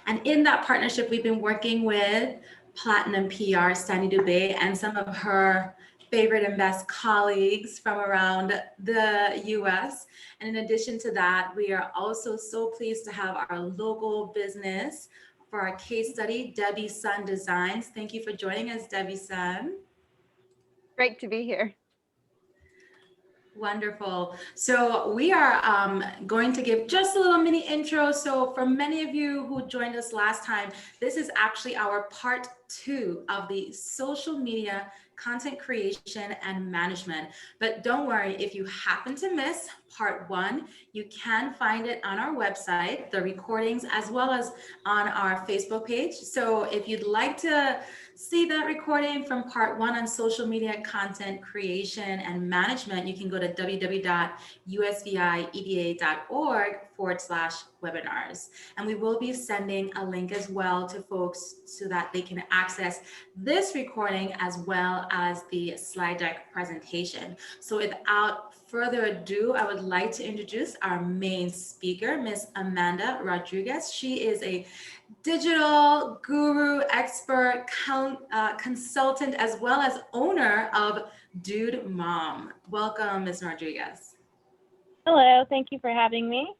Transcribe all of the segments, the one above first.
And in that partnership, we've been working with Platinum PR, Sandy Dubé, and some of her favorite and best colleagues from around the US. And in addition to that, we are also so pleased to have our local business for our case study, Debbie Sun Designs. Thank you for joining us, Debbie Sun. Great to be here. Wonderful. So we are going to give just a little mini intro. So for many of you who joined us last time, this is actually our part 2 of the social media content creation and management. But don't worry, if you happen to miss part 1, you can find it on our website, the recordings, as well as on our Facebook page. So if you'd like to see that recording from part 1 on social media content creation and management, you can go to www.usvieda.org/webinars. And we will be sending a link as well to folks so that they can access this recording as well as the slide deck presentation. So without further ado, I would like to introduce our main speaker, Miss Amanda Rodriguez. She is a digital guru, expert, consultant, as well as owner of Dude Mom. Welcome, Ms. Rodriguez. Hello, thank you for having me.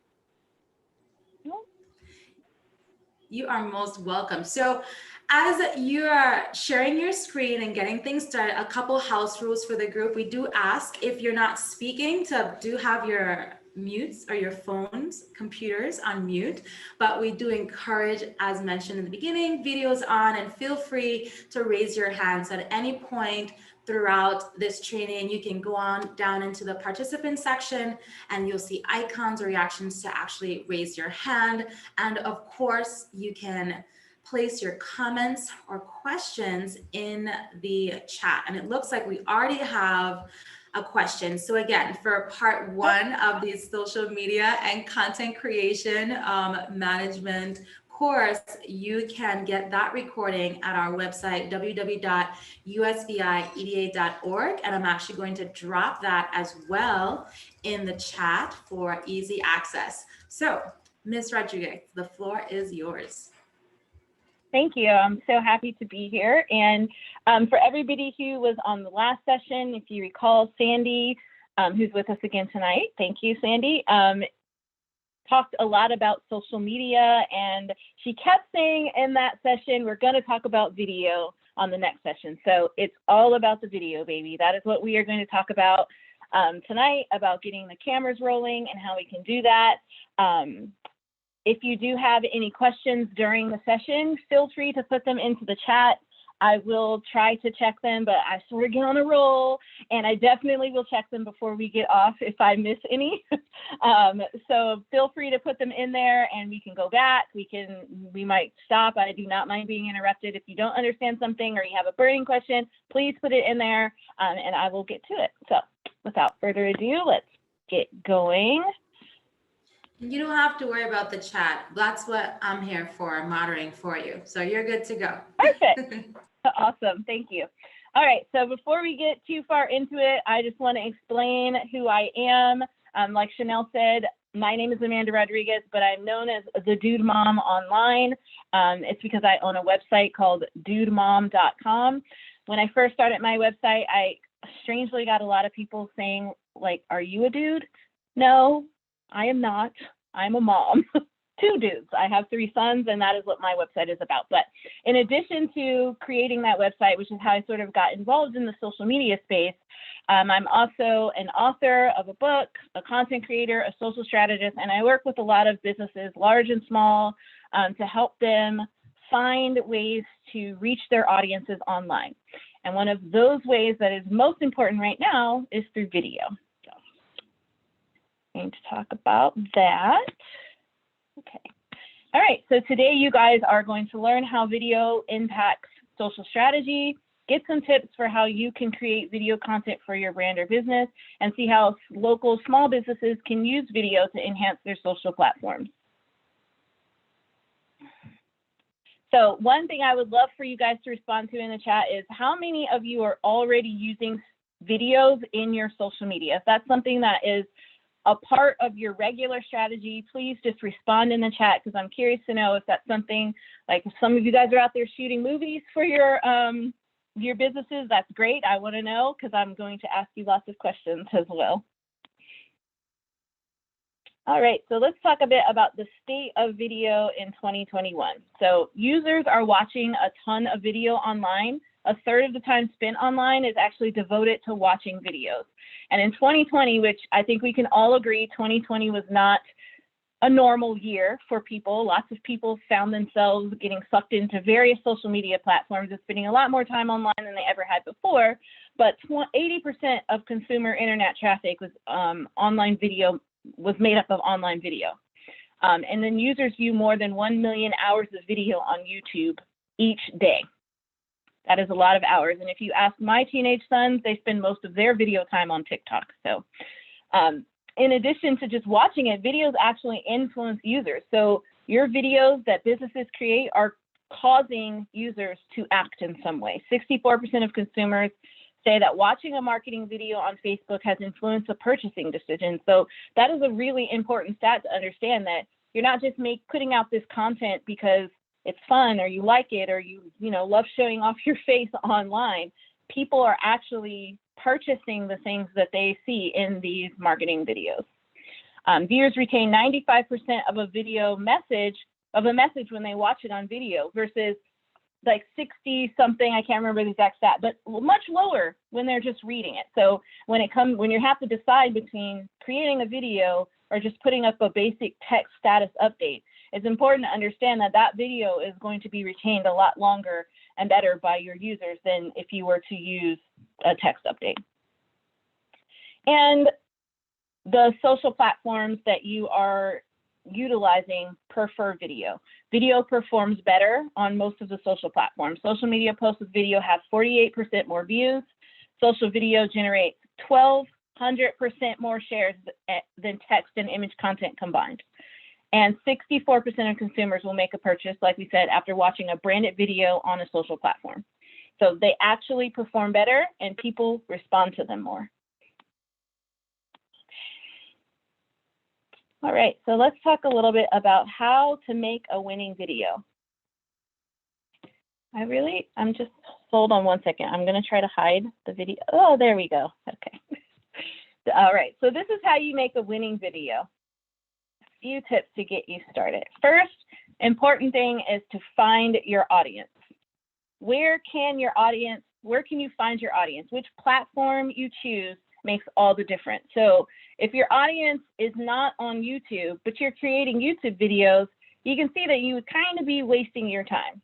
You are most welcome. So as you are sharing your screen and getting things started, a couple house rules for the group. We do ask, if you're not speaking, to do have your mutes or your phones, computers on mute, but we do encourage, as mentioned in the beginning, videos on, and feel free to raise your hands at any point throughout this training. You can go on down into the participant section and you'll see icons or reactions to actually raise your hand. And of course, you can place your comments or questions in the chat. And it looks like we already have a question. So again, for part 1 of the social media and content creation management course, you can get that recording at our website, www.usvieda.org. And I'm actually going to drop that as well in the chat for easy access. So, Ms. Rodriguez, the floor is yours. Thank you. I'm so happy to be here. And for everybody who was on the last session, if you recall, Sandy, who's with us again tonight, thank you, Sandy, talked a lot about social media, and she kept saying in that session, we're going to talk about video on the next session. So it's all about the video, baby. That is what we are going to talk about tonight, about getting the cameras rolling and how we can do that. If you do have any questions during the session, feel free to put them into the chat. I will try to check them, but I sort of get on a roll, and I definitely will check them before we get off if I miss any. So feel free to put them in there and we can go back. We might stop. I do not mind being interrupted. If you don't understand something or you have a burning question, please put it in there and I will get to it. So without further ado, let's get going. You don't have to worry about the chat. That's what I'm here for, moderating for you. So you're good to go. Perfect. Awesome. Thank you. All right. So before we get too far into it, I just want to explain who I am. Like Shanell said, my name is Amanda Rodriguez, but I'm known as the Dude Mom online. It's because I own a website called dudemom.com. When I first started my website, I strangely got a lot of people saying, like, are you a dude? No, I am not. I'm a mom. 2 dudes. I have 3 sons, and that is what my website is about. But in addition to creating that website, which is how I sort of got involved in the social media space, I'm also an author of a book, a content creator, a social strategist, and I work with a lot of businesses, large and small, to help them find ways to reach their audiences online. And one of those ways that is most important right now is through video. So I'm going to talk about that. Okay. All right. So today you guys are going to learn how video impacts social strategy, get some tips for how you can create video content for your brand or business, and see how local small businesses can use video to enhance their social platforms. So one thing I would love for you guys to respond to in the chat is how many of you are already using videos in your social media? If that's something that is a part of your regular strategy, please just respond in the chat, because I'm curious to know if that's something, like if some of you guys are out there shooting movies for your businesses, that's great. I want to know, because I'm going to ask you lots of questions as well. All right, so let's talk a bit about the state of video in 2021. So users are watching a ton of video online. A third of the time spent online is actually devoted to watching videos. And in 2020, which I think we can all agree, 2020 was not a normal year for people. Lots of people found themselves getting sucked into various social media platforms and spending a lot more time online than they ever had before. But 80% of consumer internet traffic was online video, was made up of online video. And then users view more than 1 million hours of video on YouTube each day. That is a lot of hours. And if you ask my teenage sons, they spend most of their video time on TikTok. So in addition to just watching it, videos actually influence users. So your videos that businesses create are causing users to act in some way. 64% of consumers say that watching a marketing video on Facebook has influenced a purchasing decision. So that is a really important stat to understand, that you're not just putting out this content because it's fun or you like it, or you love showing off your face online. People are actually purchasing the things that they see in these marketing videos. Viewers retain 95% of a video message, when they watch it on video, versus like 60 something, I can't remember the exact stat, but much lower when they're just reading it. So when you have to decide between creating a video or just putting up a basic text status update, it's important to understand that that video is going to be retained a lot longer and better by your users than if you were to use a text update. And the social platforms that you are utilizing prefer video. Video performs better on most of the social platforms. Social media posts with video have 48% more views. Social video generates 1,200% more shares than text and image content combined. And 64% of consumers will make a purchase, like we said, after watching a branded video on a social platform. So they actually perform better and people respond to them more. All right, so let's talk a little bit about how to make a winning video. Just, hold on one second. I'm gonna try to hide the video. Oh, there we go, okay. All right, so this is how you make a winning video. A few tips to get you started. First, important thing is to find your audience. Where can you find your audience? Which platform you choose makes all the difference. So if your audience is not on YouTube, but you're creating YouTube videos, you can see that you would kind of be wasting your time.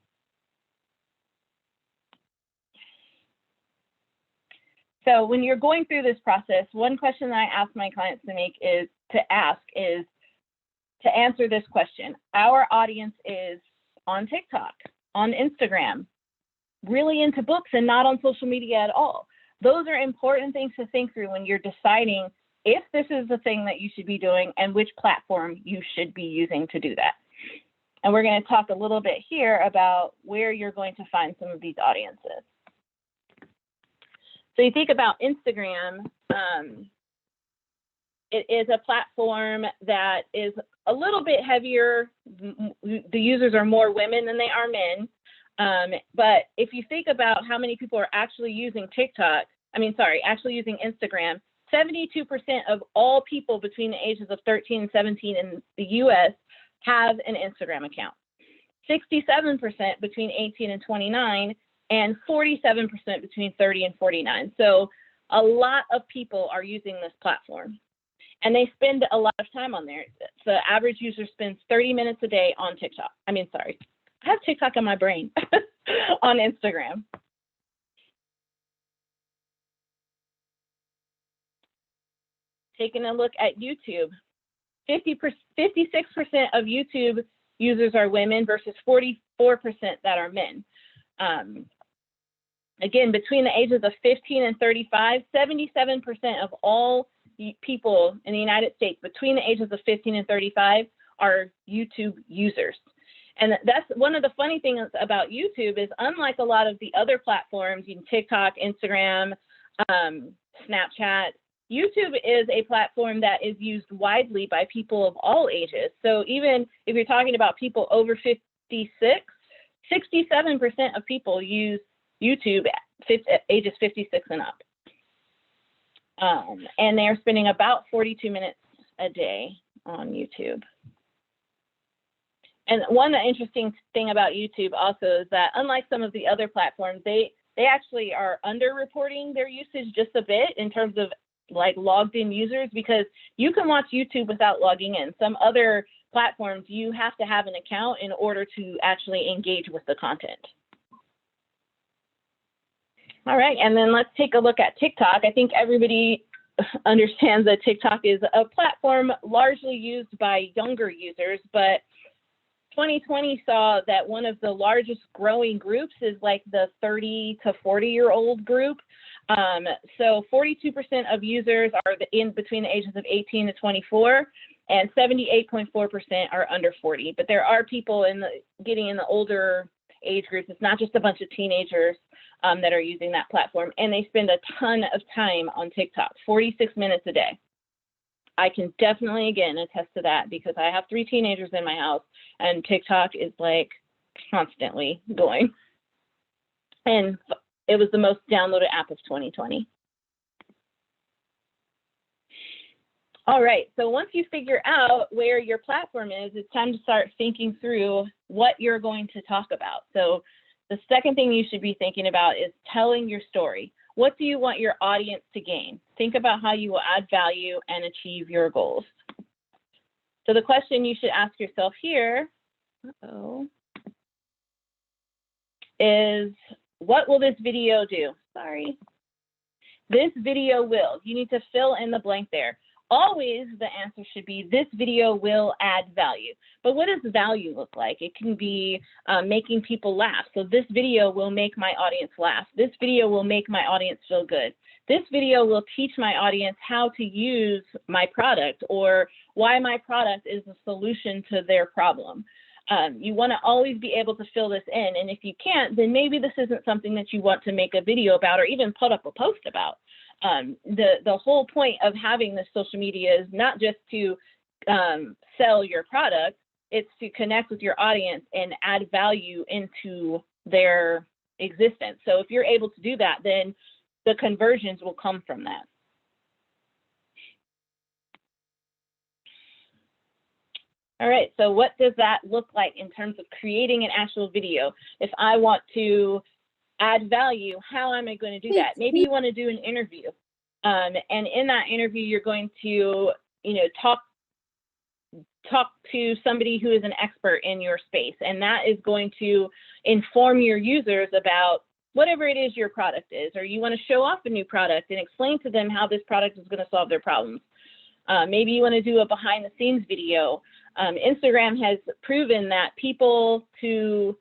So when you're going through this process, one question that I ask my clients to answer this question. Our audience is on TikTok, on Instagram, really into books and not on social media at all. Those are important things to think through when you're deciding if this is the thing that you should be doing and which platform you should be using to do that. And we're going to talk a little bit here about where you're going to find some of these audiences. So you think about Instagram, it is a platform that is a little bit heavier. The users are more women than they are men. But if you think about how many people are actually using actually using Instagram, 72% of all people between the ages of 13 and 17 in the US have an Instagram account. 67% between 18 and 29, and 47% between 30 and 49. So a lot of people are using this platform. And they spend a lot of time on there. The average user spends 30 minutes a day on TikTok. I have TikTok in my brain on Instagram. Taking a look at YouTube, 56% of YouTube users are women versus 44% that are men. Again, between the ages of 15 and 35, 77% of all people in the United States between the ages of 15 and 35 are YouTube users. And that's one of the funny things about YouTube is, unlike a lot of the other platforms, TikTok, Instagram, Snapchat, YouTube is a platform that is used widely by people of all ages. So even if you're talking about people over 56, 67% of people use YouTube at ages 56 and up. And they're spending about 42 minutes a day on YouTube. And one interesting thing about YouTube also is that unlike some of the other platforms, they actually are underreporting their usage just a bit in terms of like logged in users, because you can watch YouTube without logging in. Some other platforms, you have to have an account in order to actually engage with the content. All right, and then let's take a look at TikTok. I think everybody understands that TikTok is a platform largely used by younger users, but 2020 saw that one of the largest growing groups is like the 30 to 40-year-old group. So 42% of users are in between the ages of 18 to 24, and 78.4% are under 40. But there are people getting in the older age groups. It's not just a bunch of teenagers that are using that platform, and they spend a ton of time on TikTok, 46 minutes a day. I can definitely, again, attest to that because I have 3 teenagers in my house, and TikTok is like constantly going. And it was the most downloaded app of 2020. All right, so once you figure out where your platform is, it's time to start thinking through what you're going to talk about. So the second thing you should be thinking about is telling your story. What do you want your audience to gain? Think about how you will add value and achieve your goals. So the question you should ask yourself here is, what will this video do? Sorry. This video will. You need to fill in the blank there. Always the answer should be, this video will add value. But what does value look like? It can be making people laugh. So this video will make my audience laugh. This video will make my audience feel good. This video will teach my audience how to use my product, or why my product is a solution to their problem. You want to always be able to fill this in. And if you can't, then maybe this isn't something that you want to make a video about or even put up a post about. The whole point of having this social media is not just to sell your product, it's to connect with your audience and add value into their existence. So if you're able to do that, then the conversions will come from that. All right, so what does that look like in terms of creating an actual video? If I want to add value, how am I going to do that? Maybe you want to do an interview. And in that interview, you're going to, talk to somebody who is an expert in your space. And that is going to inform your users about whatever it is your product is, or you want to show off a new product and explain to them how this product is going to solve their problems. Maybe you want to do a behind the scenes video. Instagram has proven that people who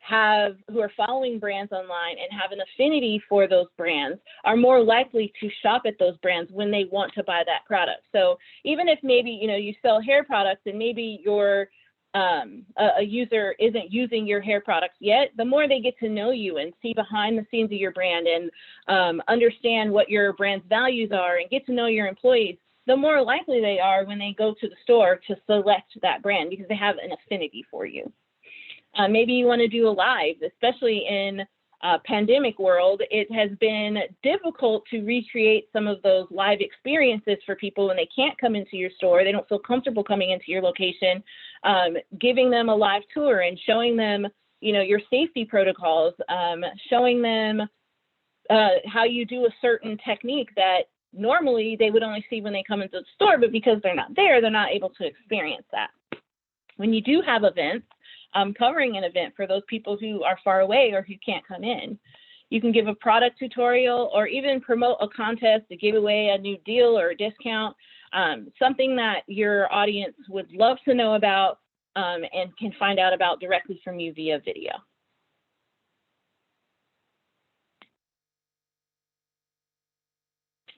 are following brands online and have an affinity for those brands are more likely to shop at those brands when they want to buy that product. So even if maybe you sell hair products and maybe your a user isn't using your hair products yet, the more they get to know you and see behind the scenes of your brand and understand what your brand's values are and get to know your employees, the more likely they are when they go to the store to select that brand because they have an affinity for you. Maybe you want to do a live, especially in pandemic world. It has been difficult to recreate some of those live experiences for people when they can't come into your store. They don't feel comfortable coming into your location. Giving them a live tour and showing them, your safety protocols, showing them how you do a certain technique that normally they would only see when they come into the store, but because they're not there, they're not able to experience that. When you do have events, covering an event for those people who are far away or who can't come in, you can give a product tutorial or even promote a contest to give away a new deal or a discount, something that your audience would love to know about and can find out about directly from you via video.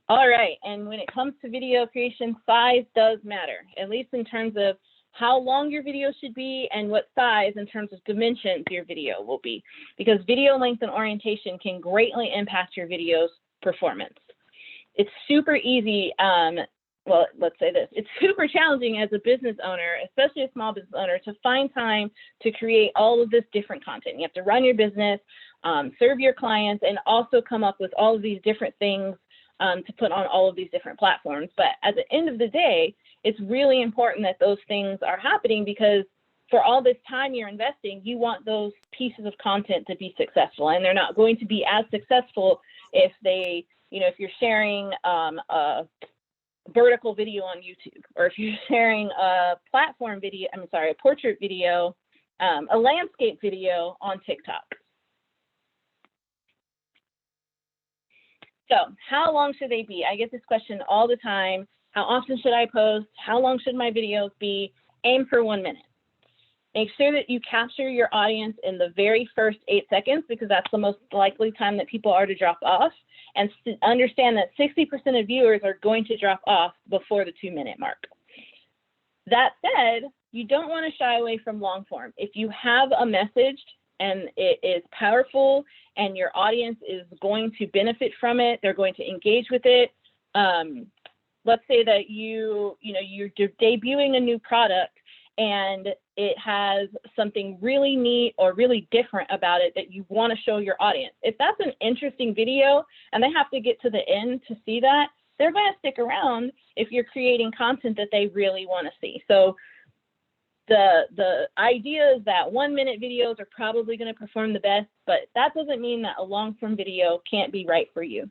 All right, and when it comes to video creation, size does matter, at least in terms of how long your video should be and what size in terms of dimensions your video will be, because video length and orientation can greatly impact your video's performance. it's super easy. Well, let's say this, it's super challenging as a business owner, especially a small business owner, to find time to create all of this different content. You have to run your business, serve your clients, and also come up with all of these different things to put on all of these different platforms. But at the end of the day, it's really important that those things are happening, because for all this time you're investing, you want those pieces of content to be successful, and they're not going to be as successful if they, if you're sharing a vertical video on YouTube, or if you're sharing a platform video, a portrait video, a landscape video on TikTok. So how long should they be? I get this question all the time. How often should I post? How long should my videos be? Aim for 1 minute. Make sure that you capture your audience in the very first 8 seconds, because that's the most likely time that people are to drop off. And understand that 60% of viewers are going to drop off before the 2-minute mark. That said, you don't want to shy away from long form. If you have a message and it is powerful and your audience is going to benefit from it, they're going to engage with it. Let's say that you're debuting a new product and it has something really neat or really different about it that you want to show your audience. If that's an interesting video and they have to get to the end to see that, they're going to stick around if you're creating content that they really want to see. So the idea is that 1-minute videos are probably going to perform the best, but that doesn't mean that a long form video can't be right for you.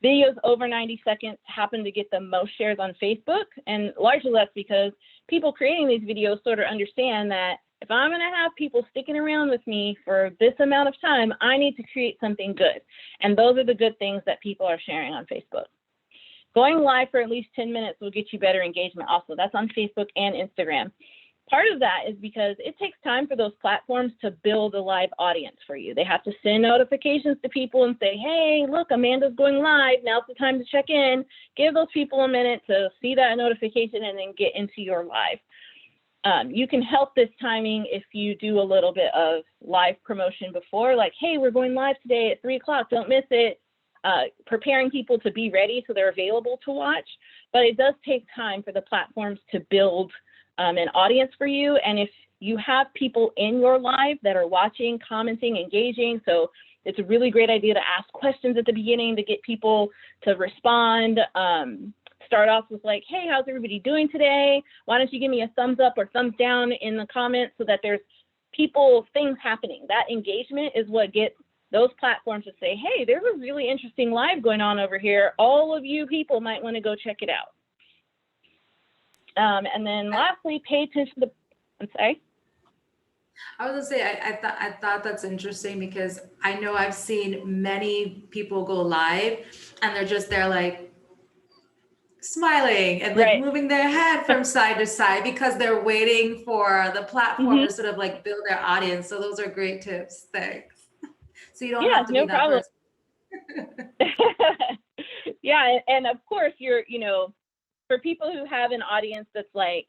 Videos over 90 seconds happen to get the most shares on Facebook, and largely that's because people creating these videos sort of understand that if I'm going to have people sticking around with me for this amount of time, I need to create something good. And those are the good things that people are sharing on Facebook. Going live for at least 10 minutes will get you better engagement also. That's on Facebook and Instagram. Part of that is because it takes time for those platforms to build a live audience for you. They have to send notifications to people and say, hey, look, Amanda's going live. Now's the time to check in. Give those people a minute to see that notification and then get into your live. You can help this timing if you do a little bit of live promotion before, like, hey, we're going live today at 3 o'clock. Don't miss it. Preparing people to be ready so they're available to watch. But it does take time for the platforms to build an audience for you. And if you have people in your live that are watching, commenting, engaging, so it's a really great idea to ask questions at the beginning to get people to respond. Start off with like, hey, how's everybody doing today? Why don't you give me a thumbs up or thumbs down in the comments so that there's things happening. That engagement is what gets those platforms to say, hey, there's a really interesting live going on over here. All of you people might want to go check it out. And then lastly, pay attention to I'm sorry? I was gonna say, I thought that's interesting, because I know I've seen many people go live and they're just there like smiling and like Right. moving their head from side to side because they're waiting for the platform to sort of like build their audience. So those are great tips. Thanks. So you don't have to be that problem. person. Yeah, and of course for people who have an audience that's like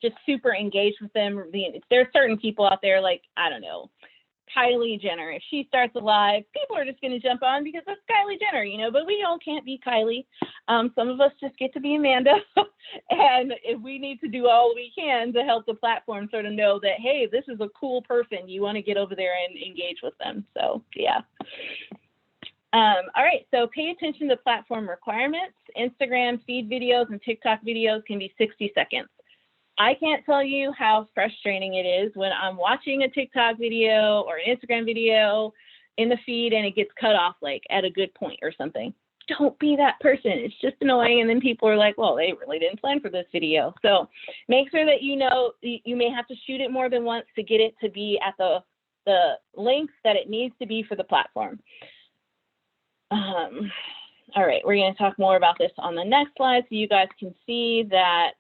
just super engaged with them, there's certain people out there like, I don't know, Kylie Jenner. If she starts a live, people are just going to jump on because that's Kylie Jenner, but we all can't be Kylie. Some of us just get to be Amanda. And if we need to do all we can to help the platform sort of know that, hey, this is a cool person, you want to get over there and engage with them. So yeah. All right, so pay attention to platform requirements. Instagram feed videos and TikTok videos can be 60 seconds. I can't tell you how frustrating it is when I'm watching a TikTok video or an Instagram video in the feed and it gets cut off like at a good point or something. Don't be that person. It's just annoying. And then people are like, well, they really didn't plan for this video. So make sure that you may have to shoot it more than once to get it to be at the length that it needs to be for the platform. All right, we're going to talk more about this on the next slide so you guys can see that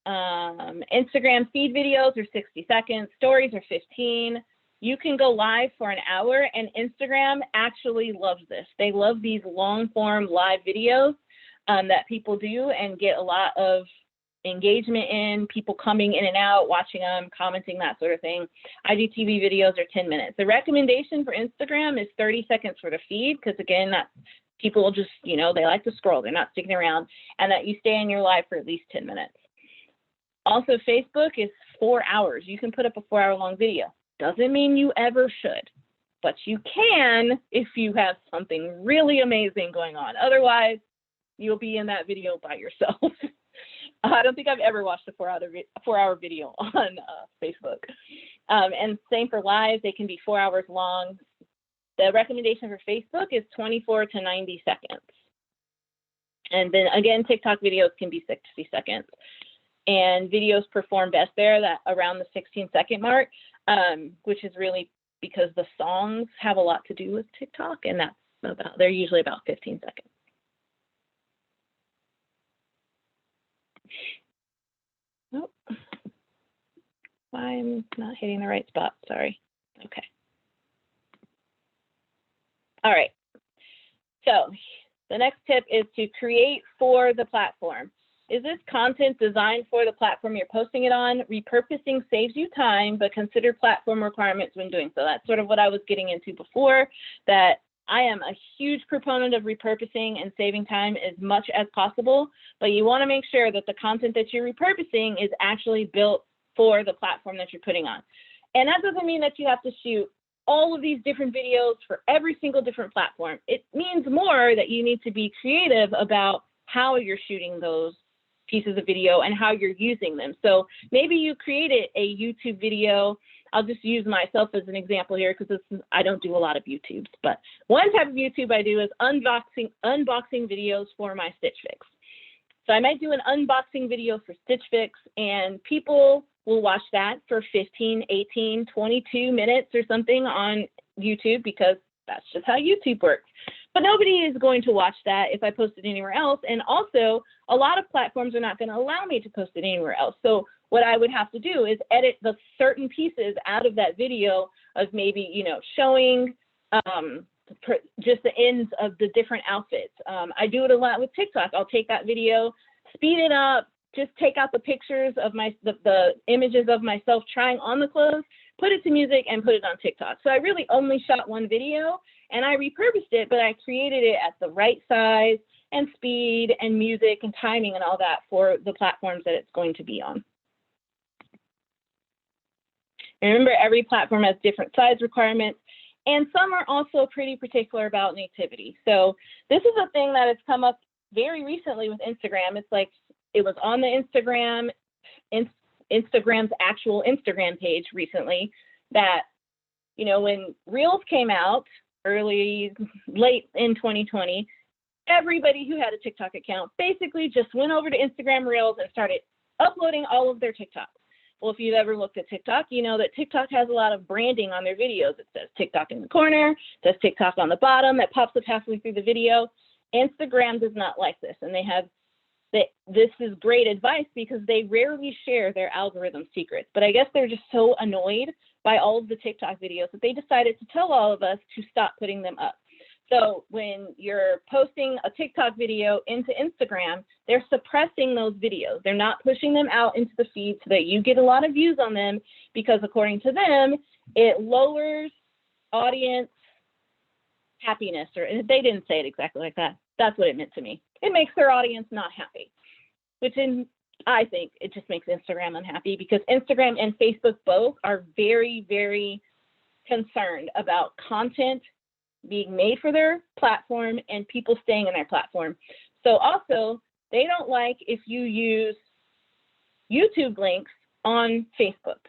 Instagram feed videos are 60 seconds, stories are 15. You can go live for an hour, and Instagram actually loves this. They love these long form live videos that people do and get a lot of engagement in, people coming in and out, watching them, commenting, that sort of thing. IGTV videos are 10 minutes. The recommendation for Instagram is 30 seconds for the feed, because again, that people will just, you know, they like to scroll, they're not sticking around, and that you stay in your live for at least 10 minutes. Also, Facebook is 4 hours. You can put up a 4-hour long video. Doesn't mean you ever should, but you can if you have something really amazing going on. Otherwise, you'll be in that video by yourself. I don't think I've ever watched a 4-hour video on Facebook. And same for live, they can be 4 hours long. The recommendation for Facebook is 24 to 90 seconds. And then again, TikTok videos can be 60 seconds. And videos perform best there, that around the 16-second mark, which is really because the songs have a lot to do with TikTok, and that's about, they're usually about 15 seconds. Nope. I'm not hitting the right spot, sorry. Okay. All right. So the next tip is to create for the platform. Is this content designed for the platform you're posting it on? Repurposing saves you time, but consider platform requirements when doing so. That's sort of what I was getting into before, that I am a huge proponent of repurposing and saving time as much as possible, but you want to make sure that the content that you're repurposing is actually built for the platform that you're putting on. And that doesn't mean that you have to shoot all of these different videos for every single different platform. It means more that you need to be creative about how you're shooting those pieces of video and how you're using them. So maybe you created a YouTube video. I'll just use myself as an example here, because I don't do a lot of YouTubes, but one type of YouTube I do is unboxing videos for my Stitch Fix. So I might do an unboxing video for Stitch Fix, and people will watch that for 15, 18, 22 minutes or something on YouTube, because that's just how YouTube works. But nobody is going to watch that if I post it anywhere else. And also, a lot of platforms are not going to allow me to post it anywhere else. So what I would have to do is edit the certain pieces out of that video of maybe, you know, showing just the ends of the different outfits. I do it a lot with TikTok. I'll take that video, speed it up, just take out the pictures of the images of myself trying on the clothes, put it to music, and put it on TikTok. So I really only shot one video, and I repurposed it, but I created it at the right size and speed and music and timing and all that for the platforms that it's going to be on. And remember, every platform has different size requirements, and some are also pretty particular about nativity. So this is a thing that has come up very recently with Instagram. It's like, it was on the Instagram's actual Instagram page recently, that, you know, when Reels came out late in 2020, everybody who had a TikTok account basically just went over to Instagram Reels and started uploading all of their TikToks. Well, if you've ever looked at TikTok, you know that TikTok has a lot of branding on their videos. It says TikTok in the corner, it says TikTok on the bottom, that pops up halfway through the video. Instagram does not like this, and this is great advice because they rarely share their algorithm secrets. But I guess they're just so annoyed by all of the TikTok videos that they decided to tell all of us to stop putting them up. So when you're posting a TikTok video into Instagram, they're suppressing those videos. They're not pushing them out into the feed so that you get a lot of views on them, because according to them, it lowers audience happiness, or they didn't say it exactly like that. That's what it meant to me. It makes their audience not happy, I think it just makes Instagram unhappy, because Instagram and Facebook both are very, very concerned about content being made for their platform and people staying in their platform. So also, they don't like if you use YouTube links on Facebook.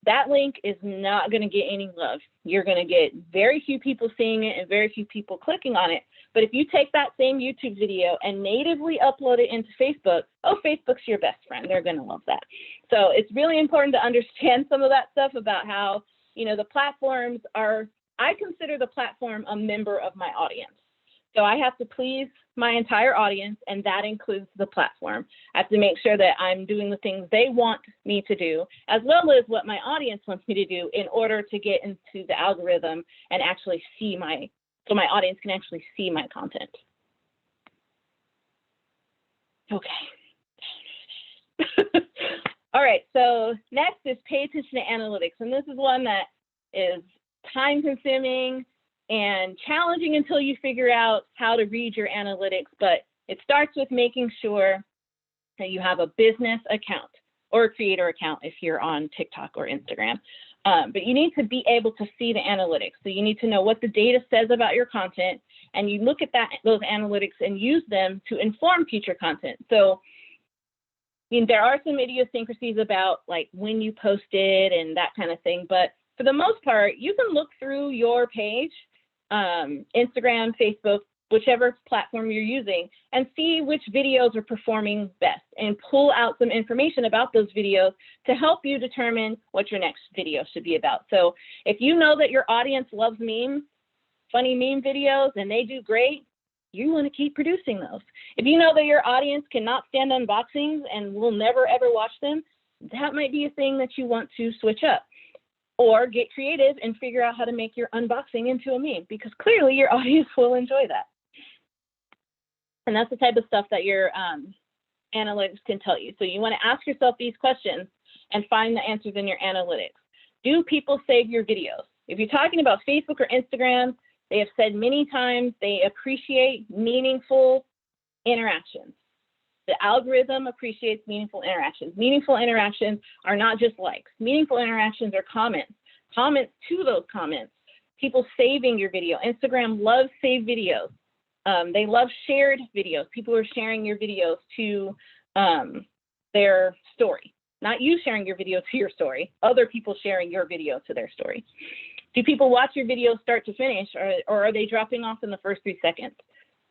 That link is not going to get any love. You're going to get very few people seeing it and very few people clicking on it. But if you take that same YouTube video and natively upload it into Facebook, oh, Facebook's your best friend. They're going to love that. So it's really important to understand some of that stuff about how, you know, the platforms are, I consider the platform a member of my audience. So I have to please my entire audience, and that includes the platform. I have to make sure that I'm doing the things they want me to do, as well as what my audience wants me to do, in order to get into the algorithm and actually see so my audience can actually see my content. Okay. All right, so next is pay attention to analytics. And this is one that is time consuming and challenging until you figure out how to read your analytics. But it starts with making sure that you have a business account or a creator account if you're on TikTok or Instagram. But you need to be able to see the analytics. So you need to know what the data says about your content, and you look at those analytics and use them to inform future content. So I mean, there are some idiosyncrasies about like when you posted and that kind of thing, but for the most part, you can look through your page, Instagram, Facebook, whichever platform you're using, and see which videos are performing best and pull out some information about those videos to help you determine what your next video should be about. So if you know that your audience loves memes, funny meme videos, and they do great, you want to keep producing those. If you know that your audience cannot stand unboxings and will never ever watch them, that might be a thing that you want to switch up. Or get creative and figure out how to make your unboxing into a meme, because clearly your audience will enjoy that. And that's the type of stuff that your analytics can tell you. So you want to ask yourself these questions and find the answers in your analytics. Do people save your videos? If you're talking about Facebook or Instagram, they have said many times they appreciate meaningful interactions. The algorithm appreciates meaningful interactions. Meaningful interactions are not just likes. Meaningful interactions are comments. Comments to those comments. People saving your video. Instagram loves saved videos. They love shared videos. People are sharing your videos to their story. Not you sharing your video to your story. Other people sharing your video to their story. Do people watch your videos start to finish, or are they dropping off in the first 3 seconds?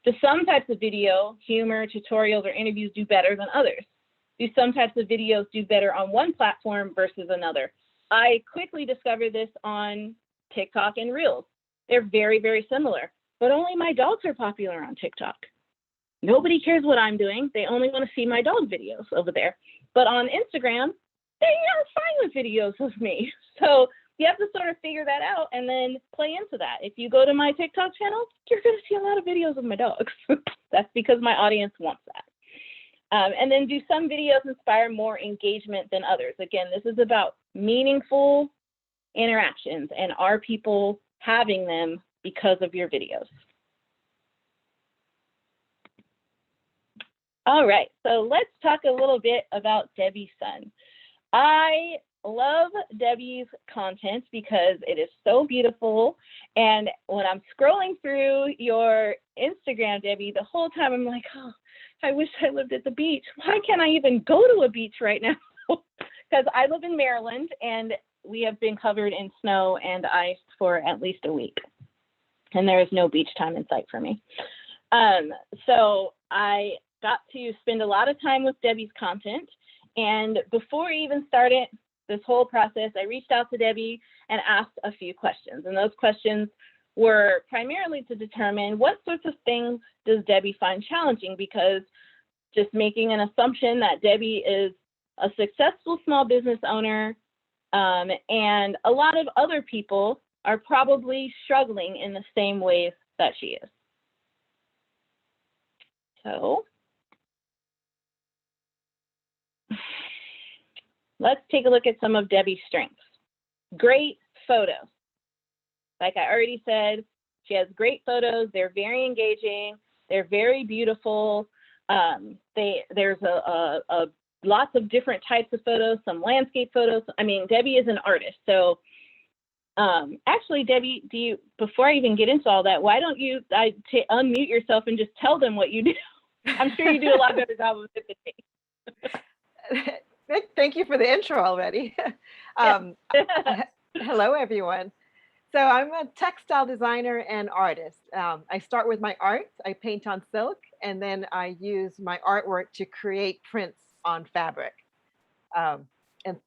Do some types of video, humor, tutorials, or interviews do better than others? Do some types of videos do better on one platform versus another? I quickly discovered this on TikTok and Reels. They're very, very similar, but only my dogs are popular on TikTok. Nobody cares what I'm doing. They only want to see my dog videos over there. But on Instagram, they are fine with videos of me. So you have to sort of figure that out and then play into that. If you go to my TikTok channel, you're going to see a lot of videos of my dogs. That's because my audience wants that. And then do some videos inspire more engagement than others? Again, this is about meaningful interactions, and are people having them because of your videos? All right, so let's talk a little bit about Debbie Sun. I love Debbie's content because it is so beautiful. And when I'm scrolling through your Instagram, Debbie, the whole time I'm like, oh, I wish I lived at the beach. Why can't I even go to a beach right now? Because I live in Maryland and we have been covered in snow and ice for at least a week. And there is no beach time in sight for me. So I got to spend a lot of time with Debbie's content. And before we even started this whole process, I reached out to Debbie and asked a few questions. And those questions were primarily to determine what sorts of things does Debbie find challenging, because just making an assumption that Debbie is a successful small business owner, and a lot of other people are probably struggling in the same ways that she is. So let's take a look at some of Debbie's strengths. Great photos. Like I already said, she has great photos. They're very engaging. They're very beautiful. There's lots of different types of photos, some landscape photos. I mean, Debbie is an artist. So actually, Debbie, before I even get into all that, why don't you unmute yourself and just tell them what you do? I'm sure you do a lot better job of it than me. Thank you for the intro already. Hello, everyone. So I'm a textile designer and artist. I start with my art. I paint on silk, and then I use my artwork to create prints on fabric. And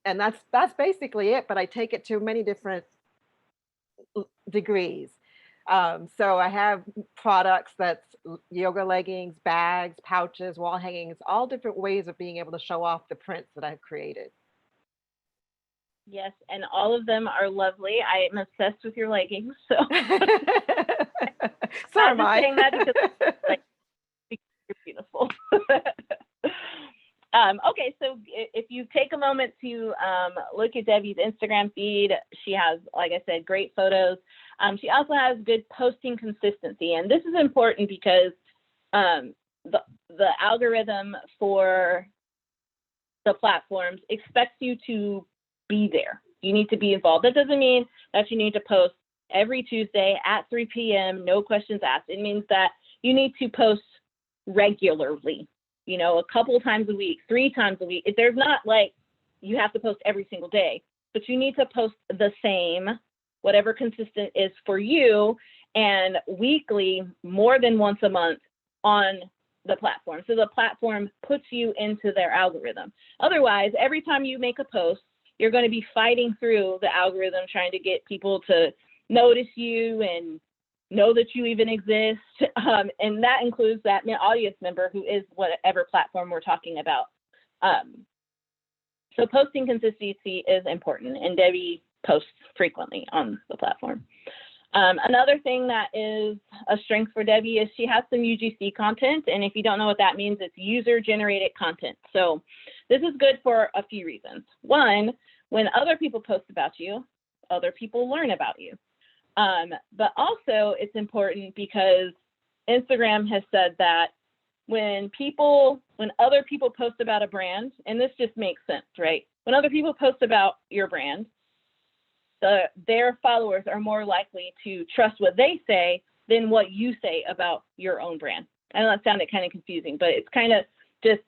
that's basically it, but I take it to many different degrees. So I have products that's yoga leggings, bags, pouches, wall hangings, all different ways of being able to show off the prints that I've created. Yes, and all of them are lovely. I am obsessed with your leggings. So, so am I. Saying that because, like, you're beautiful. Okay, so if you take a moment to look at Debbie's Instagram feed, she has, like I said, great photos. She also has good posting consistency, and this is important because the algorithm for the platforms expects you to be there. You need to be involved. That doesn't mean that you need to post every Tuesday at 3 p.m., no questions asked. It means that you need to post regularly, you know, a couple times a week, 3 times a week. If there's not like you have to post every single day, but you need to post the same, whatever consistent is for you, and weekly, more than once a month on the platform. So the platform puts you into their algorithm. Otherwise, every time you make a post, you're going to be fighting through the algorithm, trying to get people to notice you and know that you even exist. And that includes that audience member who is whatever platform we're talking about. So posting consistency is important, and Debbie posts frequently on the platform. Another thing that is a strength for Debbie is she has some UGC content. And if you don't know what that means, it's user-generated content. So this is good for a few reasons. One, when other people post about you, other people learn about you. But also it's important because Instagram has said that when other people post about a brand, and this just makes sense, right? When other people post about your brand, their followers are more likely to trust what they say than what you say about your own brand. I know that sounded kind of confusing, but it's kind of just,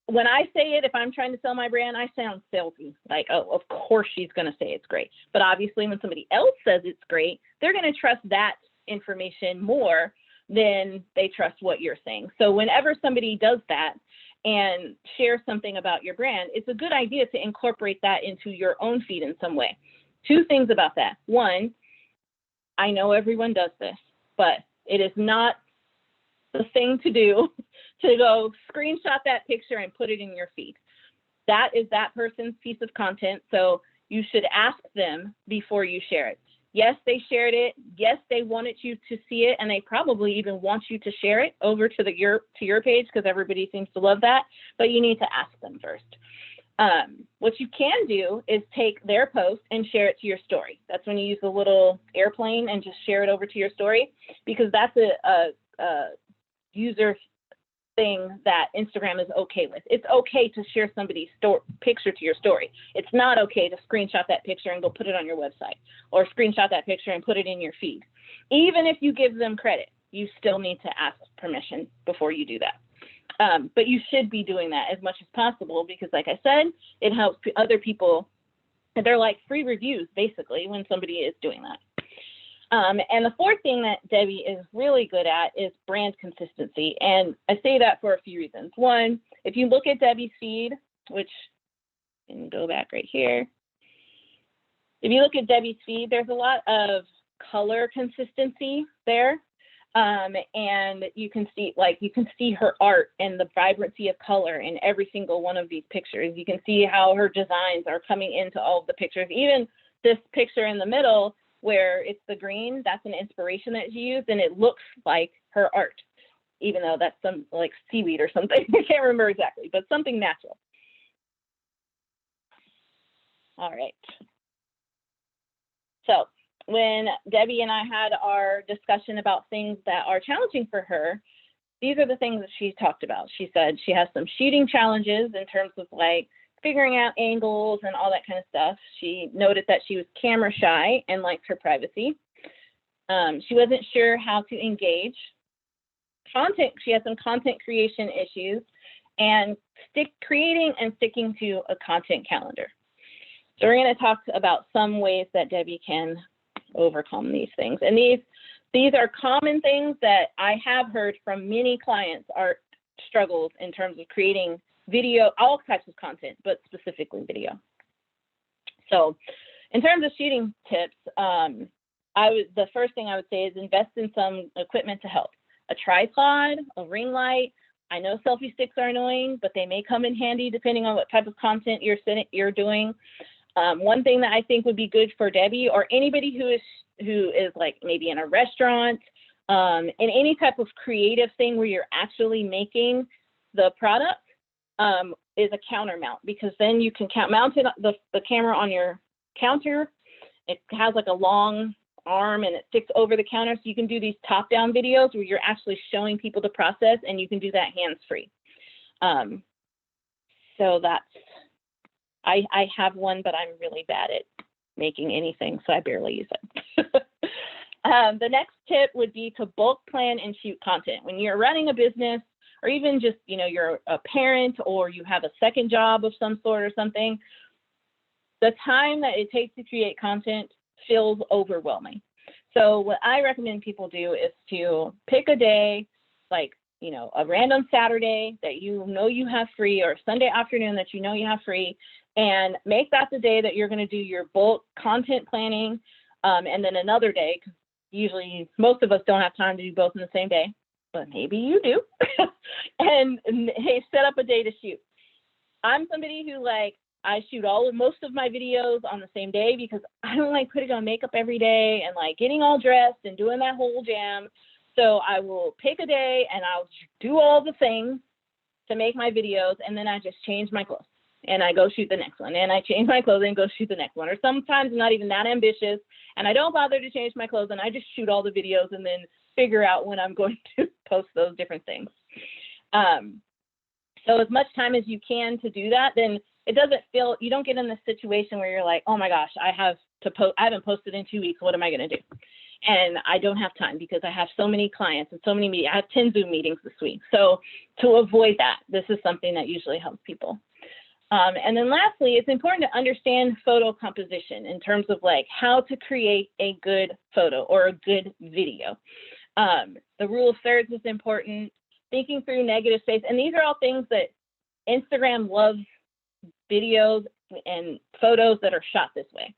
when I say it, if I'm trying to sell my brand, I sound salesy. Like, oh, of course she's going to say it's great. But obviously when somebody else says it's great, they're going to trust that information more than they trust what you're saying. So whenever somebody does that and shares something about your brand, it's a good idea to incorporate that into your own feed in some way. 2 things about that. One, I know everyone does this, but it is not the thing to do to go screenshot that picture and put it in your feed. That is that person's piece of content, so you should ask them before you share it. Yes, they shared it. Yes, they wanted you to see it, and they probably even want you to share it over to your page because everybody seems to love that, but you need to ask them first. What you can do is take their post and share it to your story. That's when you use the little airplane and just share it over to your story, because that's a user thing that Instagram is okay with. It's okay to share somebody's picture to your story. It's not okay to screenshot that picture and go put it on your website, or screenshot that picture and put it in your feed. Even if you give them credit, you still need to ask permission before you do that. But you should be doing that as much as possible, because like I said, it helps other people. They're like free reviews, basically, when somebody is doing that. And the 4th thing that Debbie is really good at is brand consistency. And I say that for a few reasons. One, if you look at Debbie's feed, which you can go back right here. If you look at Debbie's feed, there's a lot of color consistency there. And you can see her art and the vibrancy of color in every single one of these pictures. You can see how her designs are coming into all of the pictures. Even this picture in the middle where it's the green, that's an inspiration that she used, and it looks like her art, even though that's some like seaweed or something. I can't remember exactly, but something natural. All right. So when Debbie and I had our discussion about things that are challenging for her, these are the things that she talked about. She said she has some shooting challenges in terms of like figuring out angles and all that kind of stuff. She noted that she was camera shy and liked her privacy. She wasn't sure how to engage. She has some content creation issues, and creating and sticking to a content calendar. So we're going to talk about some ways that Debbie can overcome these things. And these are common things that I have heard from many clients are struggles in terms of creating video, all types of content, but specifically video. So in terms of shooting tips, the first thing I would say is invest in some equipment to help. A tripod, a ring light. I know selfie sticks are annoying, but they may come in handy depending on what type of content you're doing. One thing that I think would be good for Debbie or anybody who is like maybe in a restaurant, in any type of creative thing where you're actually making the product, is a counter mount, because then you can mount it, the camera on your counter. It has like a long arm and it sticks over the counter, so you can do these top-down videos where you're actually showing people the process, and you can do that hands-free. So that's, I have one, but I'm really bad at making anything, so I barely use it. The next tip would be to bulk plan and shoot content. When you're running a business, or even just, you know, you're a parent or you have a second job of some sort or something, the time that it takes to create content feels overwhelming. So what I recommend people do is to pick a day, like, you know, a random Saturday that you know you have free, or Sunday afternoon that you know you have free, and make that the day that you're going to do your bulk content planning. And then another day, because usually most of us don't have time to do both in the same day, but maybe you do, and hey, set up a day to shoot. I'm somebody who, like, I shoot most of my videos on the same day, because I don't like putting on makeup every day and like getting all dressed and doing that whole jam. So I will pick a day and I'll do all the things to make my videos, and then I just change my clothes and I go shoot the next one, and I change my clothes and go shoot the next one. Or sometimes I'm not even that ambitious and I don't bother to change my clothes, and I just shoot all the videos and then figure out when I'm going to post those different things. So as much time as you can to do that, then it doesn't feel, you don't get in the situation where you're like, oh my gosh, I haven't posted in 2 weeks. What am I going to do? And I don't have time because I have so many clients and so many meetings. I have 10 Zoom meetings this week. So to avoid that, this is something that usually helps people. And then lastly, it's important to understand photo composition in terms of like how to create a good photo or a good video. The rule of thirds is important. Thinking through negative space. And these are all things that Instagram loves, videos and photos that are shot this way.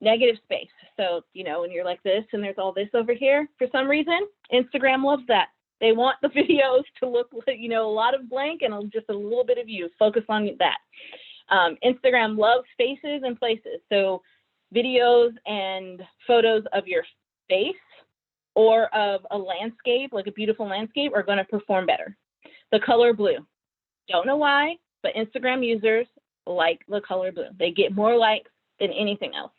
Negative space. So, you know, when you're like this and there's all this over here, for some reason, Instagram loves that. They want the videos to look like, you know, a lot of blank and just a little bit of you. Focus on that. Instagram loves faces and places. So videos and photos of your face or of a landscape, like a beautiful landscape, are going to perform better. The color blue. Don't know why, but Instagram users like the color blue. They get more likes than anything else.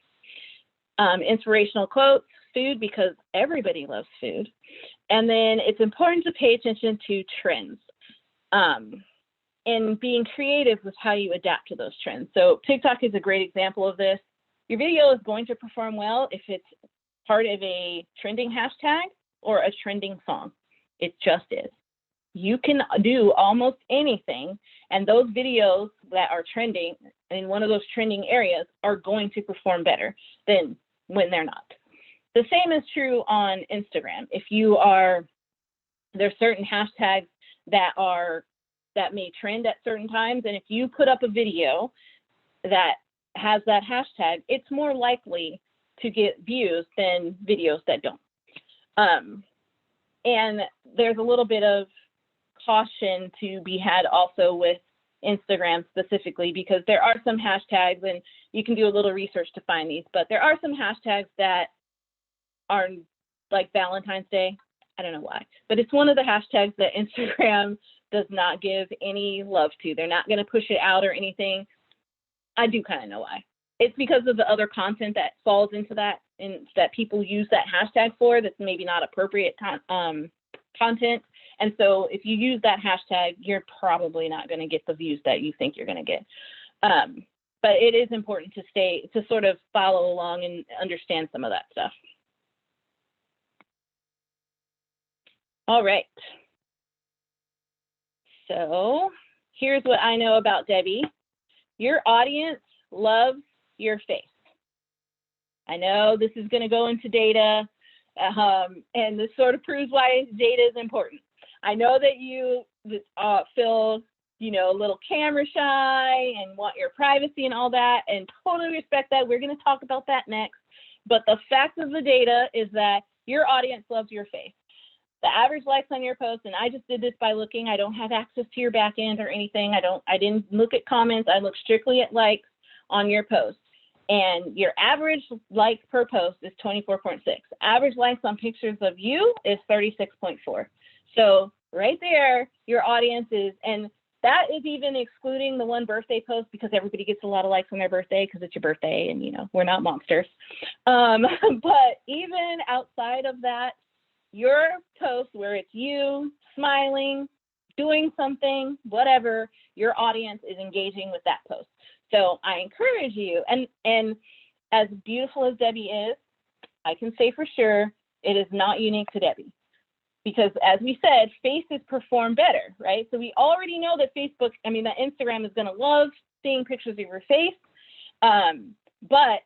Inspirational quotes, food, because everybody loves food. And then it's important to pay attention to trends. And being creative with how you adapt to those trends. So TikTok is a great example of this. Your video is going to perform well if it's part of a trending hashtag or a trending song. It just is. You can do almost anything, and those videos that are trending in one of those trending areas are going to perform better than when they're not. The same is true on Instagram. If you are, there's certain hashtags that may trend at certain times, and if you put up a video that has that hashtag, it's more likely to get views than videos that don't. And there's a little bit of caution to be had also with Instagram specifically, because there are some hashtags, and you can do a little research to find these, but there are some hashtags that are like Valentine's Day. I don't know why, but it's one of the hashtags that Instagram does not give any love to. They're not going to push it out or anything. I do kind of know why. It's because of the other content that falls into that and that people use that hashtag for that's maybe not appropriate content. And so if you use that hashtag, you're probably not going to get the views that you think you're going to get. But it is important to sort of follow along and understand some of that stuff. All right. So here's what I know about Debbie. Your audience loves your face. I know this is going to go into data, and this sort of proves why data is important. I know that you feel, you know, a little camera shy and want your privacy and all that, and totally respect that. We're going to talk about that next. But the fact of the data is that your audience loves your face. The average likes on your post, and I just did this by looking. I don't have access to your back end or anything. I didn't look at comments. I looked strictly at likes on your post. And your average likes per post is 24.6. Average likes on pictures of you is 36.4. So right there, your audience is, and that is even excluding the one birthday post, because everybody gets a lot of likes on their birthday because it's your birthday, and you know, we're not monsters. But even outside of that, your post where it's you smiling, doing something, whatever, your audience is engaging with that post. So I encourage you, and as beautiful as Debbie is, I can say for sure it is not unique to Debbie. Because as we said, faces perform better, right? So we already know that that Instagram is going to love seeing pictures of your face, but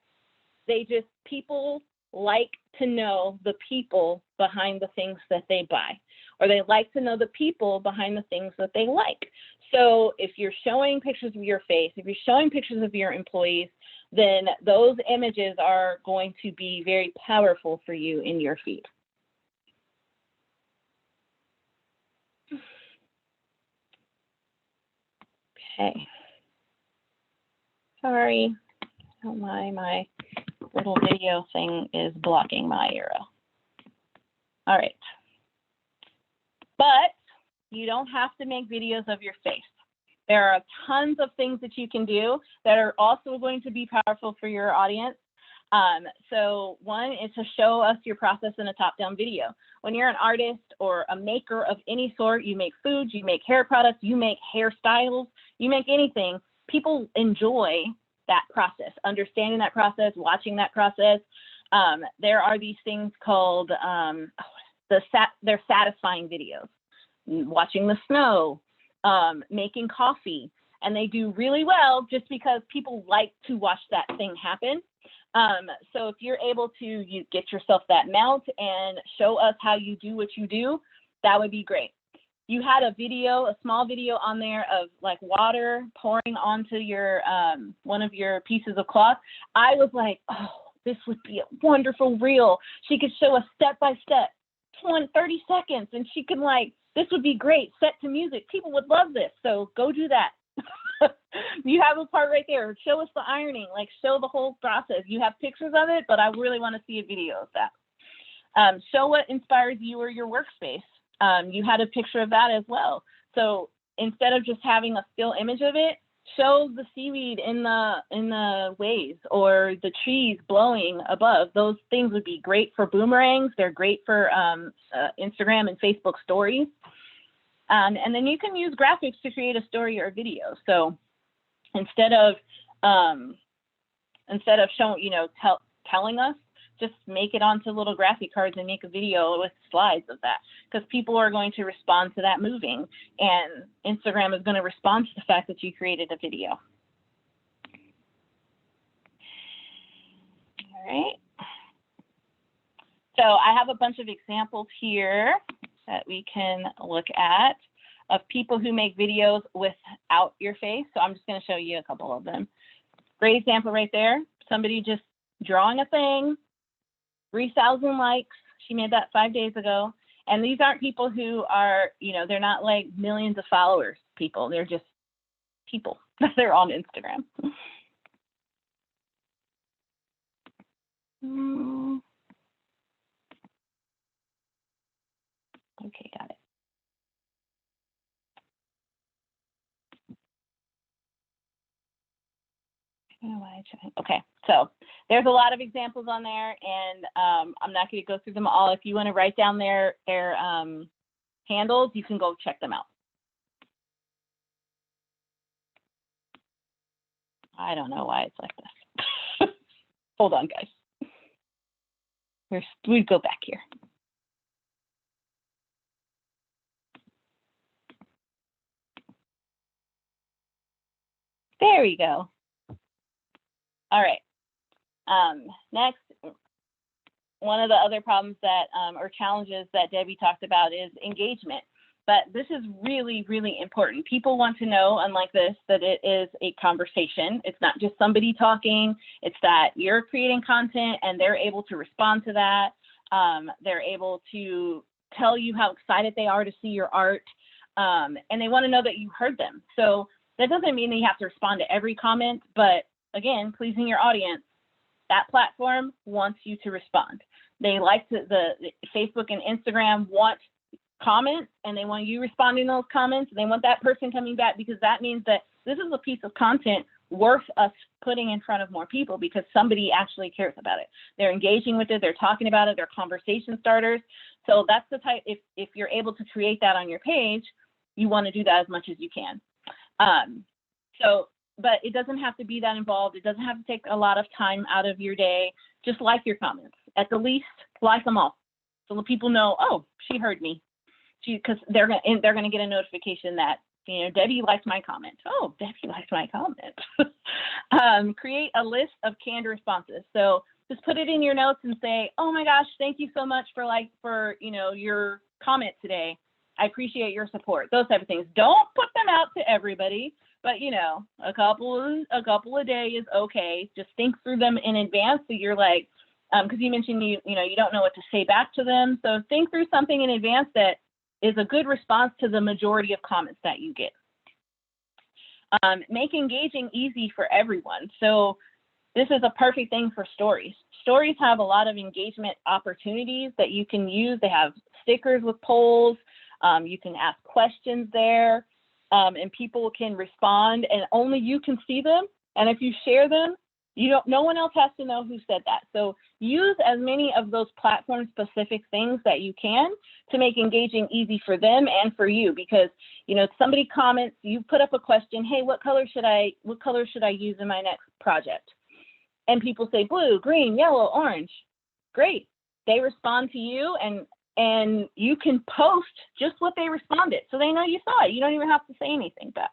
people like to know the people behind the things that they buy, or they like to know the people behind the things that they like. So if you're showing pictures of your face, if you're showing pictures of your employees, then those images are going to be very powerful for you in your feed. Okay. Sorry, my little video thing is blocking my arrow. All right. But you don't have to make videos of your face. There are tons of things that you can do that are also going to be powerful for your audience. So one is to show us your process in a top-down video. When you're an artist or a maker of any sort, you make foods, you make hair products, you make hairstyles, you make anything, people enjoy that process, understanding that process, watching that process. There are these things called, they're satisfying videos, watching the snow, making coffee, and they do really well just because people like to watch that thing happen. So if you're able to you get yourself that mount and show us how you do what you do, that would be great. You had a video, a small video on there of like water pouring onto your one of your pieces of cloth. I was like, oh, this would be a wonderful reel. She could show us step by step, 30 seconds, and she could this would be great, set to music. People would love this, so go do that. You have a part right there. Show us the ironing, show the whole process. You have pictures of it, but I really want to see a video of that. Show what inspires you or your workspace. You had a picture of that as well. So instead of just having a still image of it, show the seaweed in the waves or the trees blowing above. Those things would be great for boomerangs. They're great for Instagram and Facebook stories. And then you can use graphics to create a story or a video. So instead of showing, telling us, just make it onto little graphic cards and make a video with slides of that, because people are going to respond to that moving, and Instagram is going to respond to the fact that you created a video. All right. So I have a bunch of examples here that we can look at of people who make videos without your face. So I'm just going to show you a couple of them. Great example right there. Somebody just drawing a thing, 3,000 likes. She made that 5 days ago. And these aren't people who are, they're not like millions of followers people. They're just people. They're on Instagram. Okay, got it. Okay, so there's a lot of examples on there, and I'm not going to go through them all. If you want to write down their handles, you can go check them out. I don't know why it's like this. Hold on, guys. We'd go back here. There we go. All right. Next, one of the other problems that, or challenges that Debbie talked about is engagement. But this is really, really important. People want to know, unlike this, that it is a conversation. It's not just somebody talking. It's that you're creating content and they're able to respond to that. They're able to tell you how excited they are to see your art. And they want to know that you heard them. So that doesn't mean that you have to respond to every comment, but again, pleasing your audience, that platform wants you to respond. They like the Facebook and Instagram want comments, and they want you responding to those comments, and they want that person coming back, because that means that this is a piece of content worth us putting in front of more people because somebody actually cares about it. They're engaging with it, they're talking about it, they're conversation starters. So that's the type, if you're able to create that on your page, you want to do that as much as you can. But it doesn't have to be that involved. It doesn't have to take a lot of time out of your day. Just like your comments. At the least, like them all, so the people know, oh, she heard me. Because they're gonna get a notification that, you know, Debbie liked my comment. Oh, Debbie liked my comment. Create a list of canned responses. So just put it in your notes and say, oh my gosh, thank you so much for you know, your comment today. I appreciate your support. Those type of things. Don't put them out to everybody, but you know, a couple a day is okay. Just think through them in advance, so you're like, because you mentioned you know you don't know what to say back to them. So think through something in advance that is a good response to the majority of comments that you get. Make engaging easy for everyone. So this is a perfect thing for stories. Stories have a lot of engagement opportunities that you can use. They have stickers with polls. You can ask questions there, and people can respond, and only you can see them. And if you share them, no one else has to know who said that. So use as many of those platform-specific things that you can to make engaging easy for them and for you. Because, you know, somebody comments, you put up a question, hey, what color should I use in my next project? And people say blue, green, yellow, orange. Great. They respond to you, and you can post just what they responded, so they know you saw it. You don't even have to say anything back.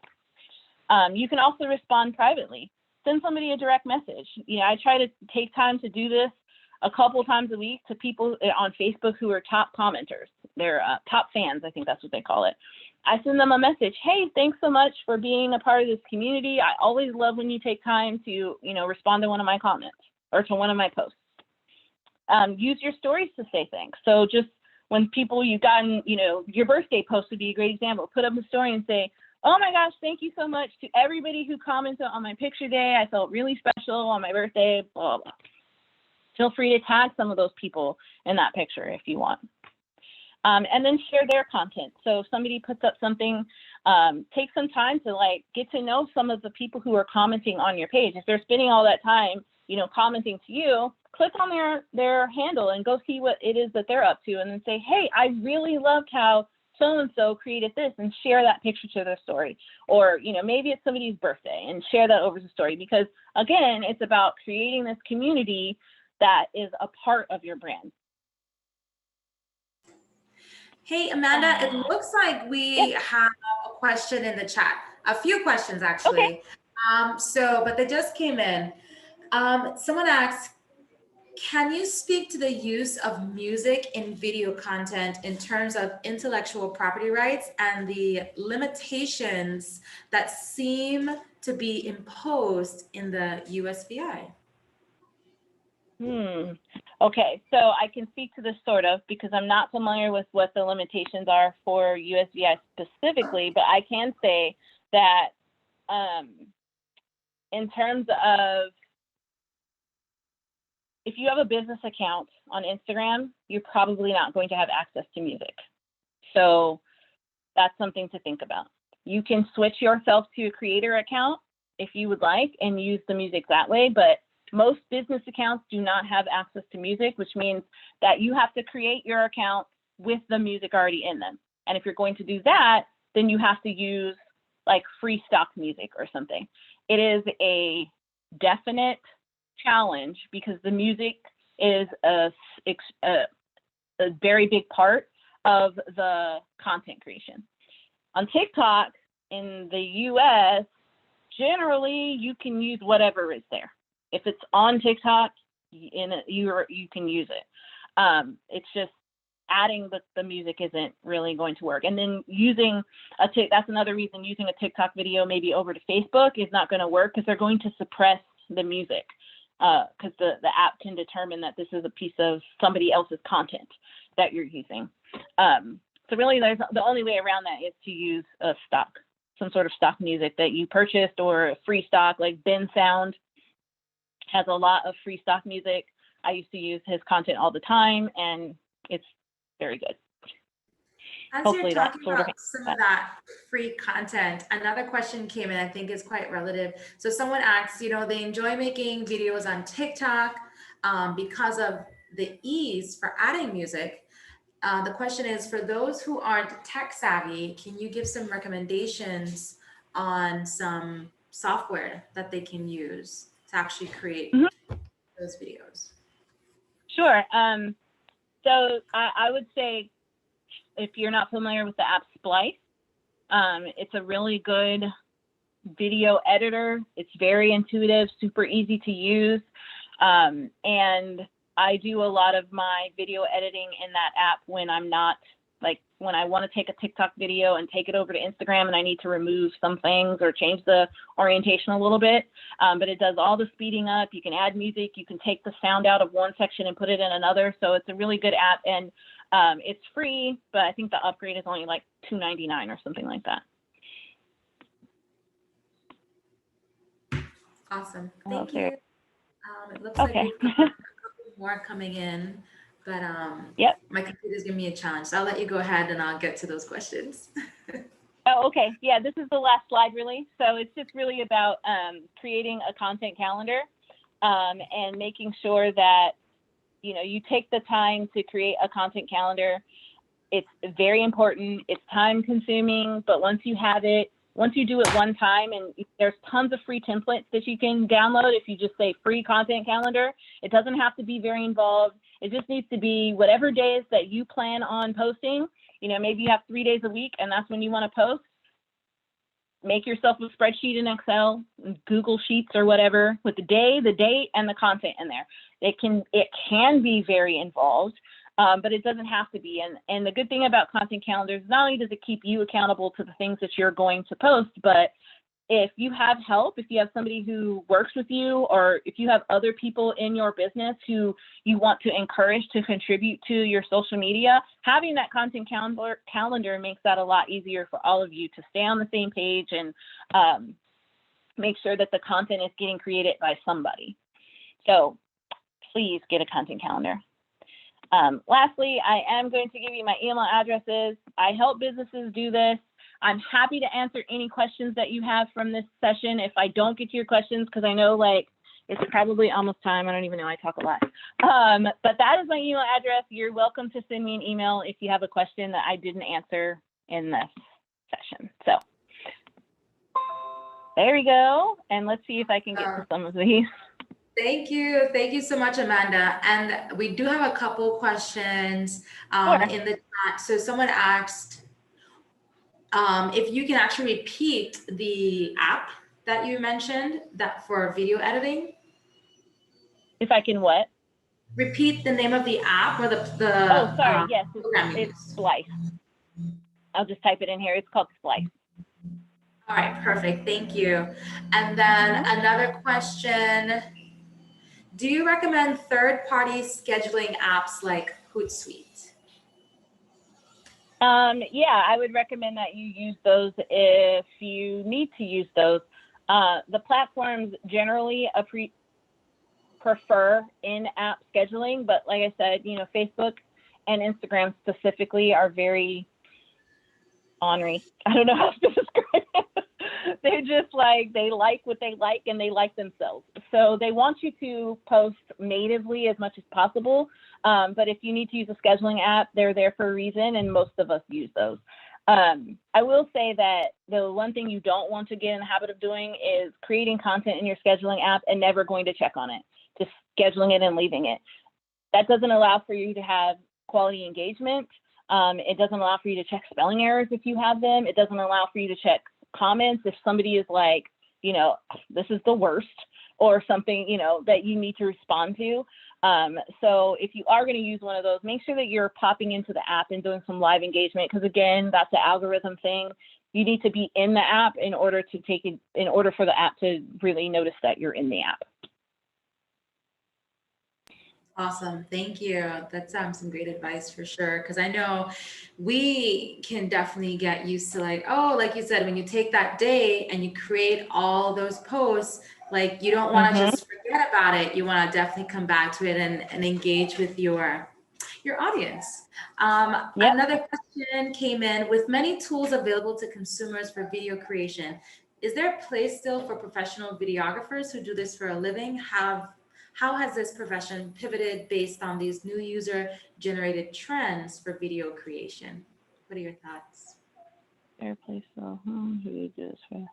You can also respond privately. Send somebody a direct message. You know, I try to take time to do this a couple times a week to people on Facebook who are top commenters. They're top fans, I think that's what they call it. I send them a message. Hey, thanks so much for being a part of this community. I always love when you take time to, you know, respond to one of my comments or to one of my posts. Use your stories to say thanks. So just when people you've gotten, you know, your birthday post would be a great example. Put up a story and say, oh my gosh, thank you so much to everybody who commented on my picture day. I felt really special on my birthday, blah, blah, blah. Feel free to tag some of those people in that picture if you want. And then share their content. So if somebody puts up something, take some time to get to know some of the people who are commenting on your page. If they're spending all that time, you know, commenting to you, click on their handle and go see what it is that they're up to, and then say, hey, I really loved how so-and-so created this, and share that picture to their story. Or, you know, maybe it's somebody's birthday and share that over the story, because again, it's about creating this community that is a part of your brand. Hey, Amanda, it looks like we have a question in the chat, a few questions actually. Okay. But they just came in. Someone asked, can you speak to the use of music in video content in terms of intellectual property rights and the limitations that seem to be imposed in the USVI? Okay, so I can speak to this sort of, because I'm not familiar with what the limitations are for USVI specifically, but I can say that in terms of, if you have a business account on Instagram, you're probably not going to have access to music. So that's something to think about. You can switch yourself to a creator account if you would like and use the music that way, but most business accounts do not have access to music, which means that you have to create your account with the music already in them. And if you're going to do that, then you have to use free stock music or something. It is a definite challenge because the music is a very big part of the content creation. On TikTok in the US, generally you can use whatever is there. If it's on TikTok, you can use it. It's just adding the music isn't really going to work. And then using that's another reason using a TikTok video maybe over to Facebook is not going to work, because they're going to suppress the music, because the app can determine that this is a piece of somebody else's content that you're using. So really the only way around that is to use some sort of stock music that you purchased, or free stock, like Ben Sound has a lot of free stock music. I used to use his content all the time, and it's very good. As hopefully you're that talking sort of about some of that free content, another question came in, I think is quite relative. So someone asks, they enjoy making videos on TikTok because of the ease for adding music. The question is, for those who aren't tech savvy, can you give some recommendations on some software that they can use to actually create those videos? Sure. So I would say, if you're not familiar with the app Splice, it's a really good video editor. It's very intuitive, super easy to use. And I do a lot of my video editing in that app when I'm not, like when I want to take a TikTok video and take it over to Instagram and I need to remove some things or change the orientation a little bit. But it does all the speeding up. You can add music. You can take the sound out of one section and put it in another. So it's a really good app, and it's free, but I think the upgrade is only like $2.99 or something like that. Awesome. Thank Okay. you. It looks Okay. like we've got a couple more coming in, but Yep. my computer's giving me a challenge. So I'll let you go ahead and I'll get to those questions. Oh, okay. Yeah, this is the last slide, really. So it's just really about creating a content calendar and making sure that, you take the time to create a content calendar. It's very important. It's time consuming, but once you have it, once you do it one time, and there's tons of free templates that you can download if you just say free content calendar. It doesn't have to be very involved. It just needs to be whatever days that you plan on posting. Maybe you have 3 days a week and that's when you want to post. Make yourself a spreadsheet in Excel, Google Sheets or whatever, with the day, the date, and the content in there. It can be very involved, but it doesn't have to be. And the good thing about content calendars, not only does it keep you accountable to the things that you're going to post, but if you have help, if you have somebody who works with you, or if you have other people in your business who you want to encourage to contribute to your social media, having that content calendar makes that a lot easier for all of you to stay on the same page and make sure that the content is getting created by somebody. So please get a content calendar. Lastly, I am going to give you my email addresses. I help businesses do this. I'm happy to answer any questions that you have from this session. If I don't get to your questions, because I know it's probably almost time. I don't even know, I talk a lot. But that is my email address. You're welcome to send me an email if you have a question that I didn't answer in this session. So there we go. And let's see if I can get to some of these. Thank you. Thank you so much, Amanda. And we do have a couple questions Sure. in the chat. So someone asked if you can actually repeat the app that you mentioned that for video editing. If I can what? Repeat the name of the app or the oh, sorry. Yes, program it's Splice. I'll just type it in here. It's called Splice. All right, perfect. Thank you. And then another question. Do you recommend third-party scheduling apps like Hootsuite? Yeah, I would recommend that you use those if you need to use those. The platforms generally prefer in-app scheduling, but like I said, Facebook and Instagram specifically are very ornery. I don't know how to describe it. They're just they like what they like and they like themselves. So they want you to post natively as much as possible. But if you need to use a scheduling app, they're there for a reason, and most of us use those. I will say that the one thing you don't want to get in the habit of doing is creating content in your scheduling app and never going to check on it, just scheduling it and leaving it. That doesn't allow for you to have quality engagement. It doesn't allow for you to check spelling errors if you have them. It doesn't allow for you to check comments if somebody is like, this is the worst, or something, that you need to respond to. So if you are going to use one of those, make sure that you're popping into the app and doing some live engagement, because again, that's the algorithm thing. You need to be in the app in order for the app to really notice that you're in the app. Awesome. Thank you. That's some great advice for sure. Because I know we can definitely get used to like you said, when you take that day and you create all those posts, you don't want to just forget about it. You want to definitely come back to it and engage with your your audience. Yep. Another question came in: with many tools available to consumers for video creation, is there a place still for professional videographers who do this for a living? How has this profession pivoted based on these new user-generated trends for video creation? What are your thoughts? Fair place, so who do you do this for?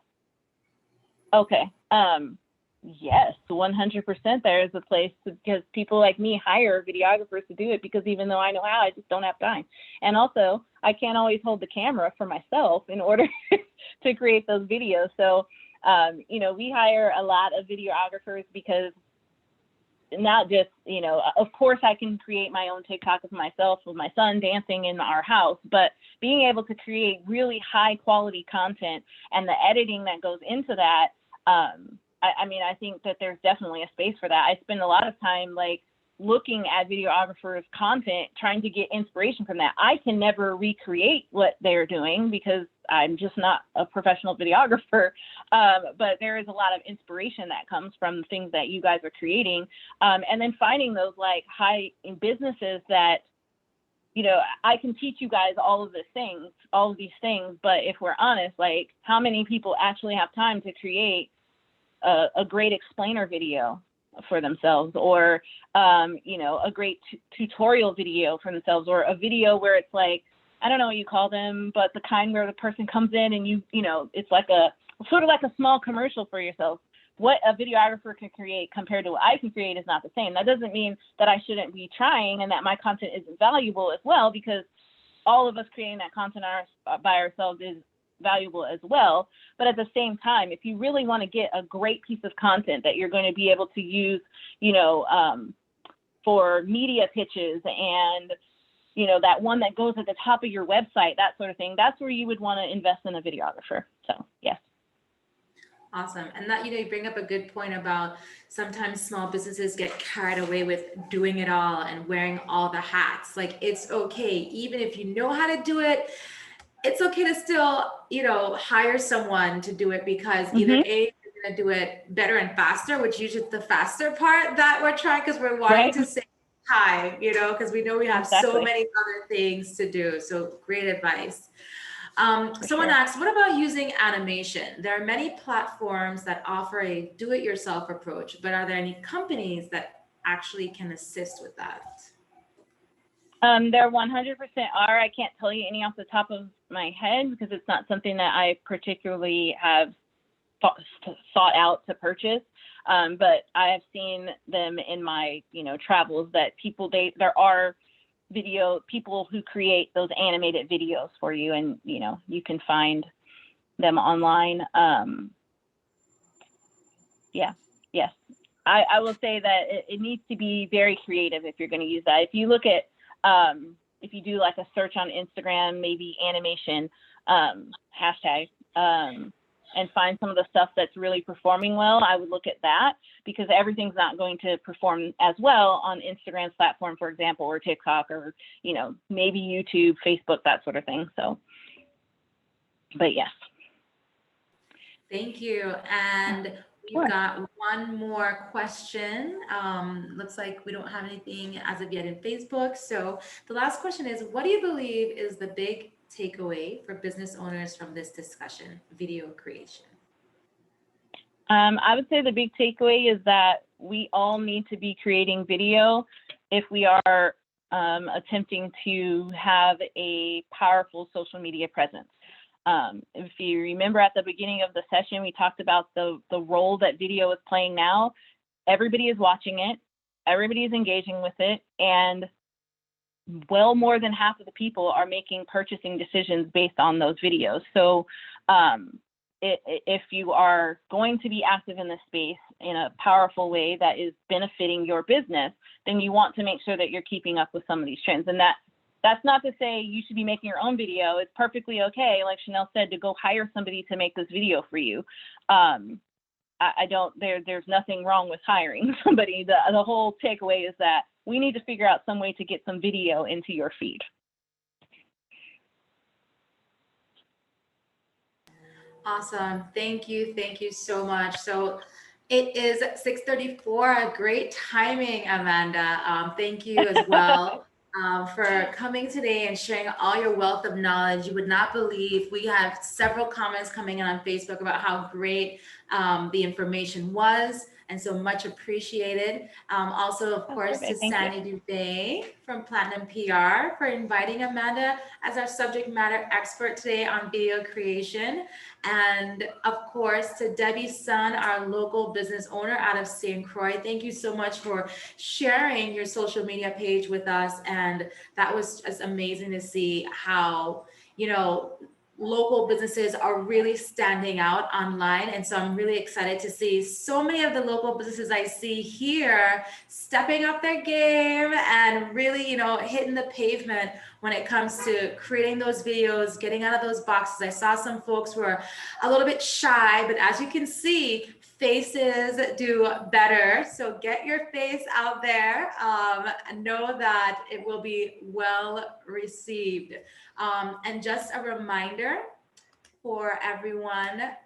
Okay. Yes, 100% there is a place because people like me hire videographers to do it because even though I know how, I just don't have time. And also, I can't always hold the camera for myself in order to create those videos. So, you know, we hire a lot of videographers because not just, you know, of course I can create my own TikTok of myself with my son dancing in our house, but being able to create really high quality content and the editing that goes into that, I mean, I think that there's definitely a space for that. I spend a lot of time like looking at videographers' content, trying to get inspiration from that. I can never recreate what they're doing because I'm just not a professional videographer, but there is a lot of inspiration that comes from the things that you guys are creating. And then finding those like high in businesses that, you know, I can teach you guys all of these things, but if we're honest, like how many people actually have time to create a great explainer video for themselves, or you know, a great tutorial video for themselves, or a video where it's like, I don't know what you call them, but the kind where the person comes in and you know, it's like a sort of like a small commercial for yourself. What a videographer can create compared to what I can create is not the same. That doesn't mean that I shouldn't be trying and that my content isn't valuable as well, because all of us creating that content by ourselves is valuable as well. But at the same time, if you really want to get a great piece of content that you're going to be able to use, you know, for media pitches and, you know, that one that goes at the top of your website, that sort of thing, that's where you would want to invest in a videographer. So, yes. Awesome. And that, you know, you bring up a good point about sometimes small businesses get carried away with doing it all and wearing all the hats. Like, it's okay, even if you know how to do it, it's okay to still, you know, hire someone to do it, because either A, you're going to do it better and faster, which usually is the faster part that we're trying, because we're wanting to save time, you know, because we know we have so many other things to do. So great advice. Someone asked, what about using animation? There are many platforms that offer a do-it-yourself approach, but are there any companies that actually can assist with that? There 100% are. I can't tell you any off the top of my head because it's not something that I particularly have sought out to purchase. But I have seen them in my, you know, travels that there are people who create those animated videos for you, and, you know, you can find them online. Yes. I will say that it needs to be very creative if you're going to use that. If you look at, if you do like a search on Instagram, maybe animation hashtag, and find some of the stuff that's really performing well, I would look at that, because everything's not going to perform as well on Instagram's platform, for example, or TikTok, or, you know, maybe YouTube, Facebook, that sort of thing. So, but yes. Thank you. And we've got one more question. Looks like we don't have anything as of yet in Facebook. So the last question is, what do you believe is the big takeaway for business owners from this discussion, video creation? I would say the big takeaway is that we all need to be creating video if we are attempting to have a powerful social media presence. If you remember at the beginning of the session, we talked about the role that video is playing now. Everybody is watching it, everybody is engaging with it, and well more than half of the people are making purchasing decisions based on those videos. So if you are going to be active in this space in a powerful way that is benefiting your business, then you want to make sure that you're keeping up with some of these trends. And that's not to say you should be making your own video. It's perfectly okay, like Shanell said, to go hire somebody to make this video for you. There's nothing wrong with hiring somebody. The whole takeaway is that we need to figure out some way to get some video into your feed. Awesome. Thank you. Thank you so much. So it is 6:34. Great timing, Amanda. Thank you as well. for coming today and sharing all your wealth of knowledge. You would not believe, we have several comments coming in on Facebook about how great the information was, and so much appreciated. Also, of course, to perfect. Thank you. Sandy Dubay from Platinum PR for inviting Amanda as our subject matter expert today on video creation. And of course, to Debbie Sun, our local business owner out of St. Croix. Thank you so much for sharing your social media page with us. And that was just amazing to see how, you know, local businesses are really standing out online. And so I'm really excited to see so many of the local businesses I see here stepping up their game and really, you know, hitting the pavement when it comes to creating those videos, getting out of those boxes. I saw some folks who are a little bit shy, but as you can see, faces do better. So get your face out there. Know that it will be well received. And just a reminder for everyone,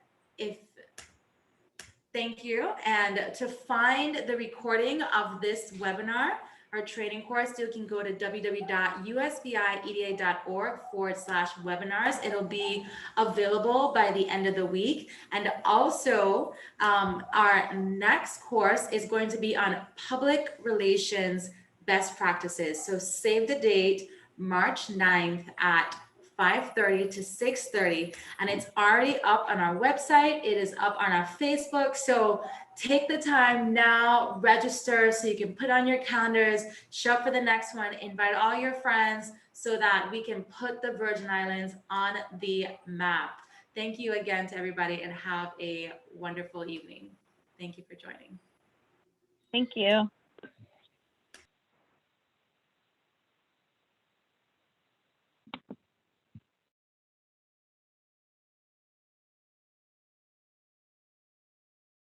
thank you. And to find the recording of this webinar or training course, you can go to www.usvieda.org/webinars. It'll be available by the end of the week. And also, our next course is going to be on public relations best practices. So save the date, March 9th at 5:30 to 6:30, and it's already up on our website. It is up on our Facebook. So take the time now, register so you can put on your calendars, show up for the next one, invite all your friends so that we can put the Virgin Islands on the map. Thank you again to everybody and have a wonderful evening. Thank you for joining. Thank you.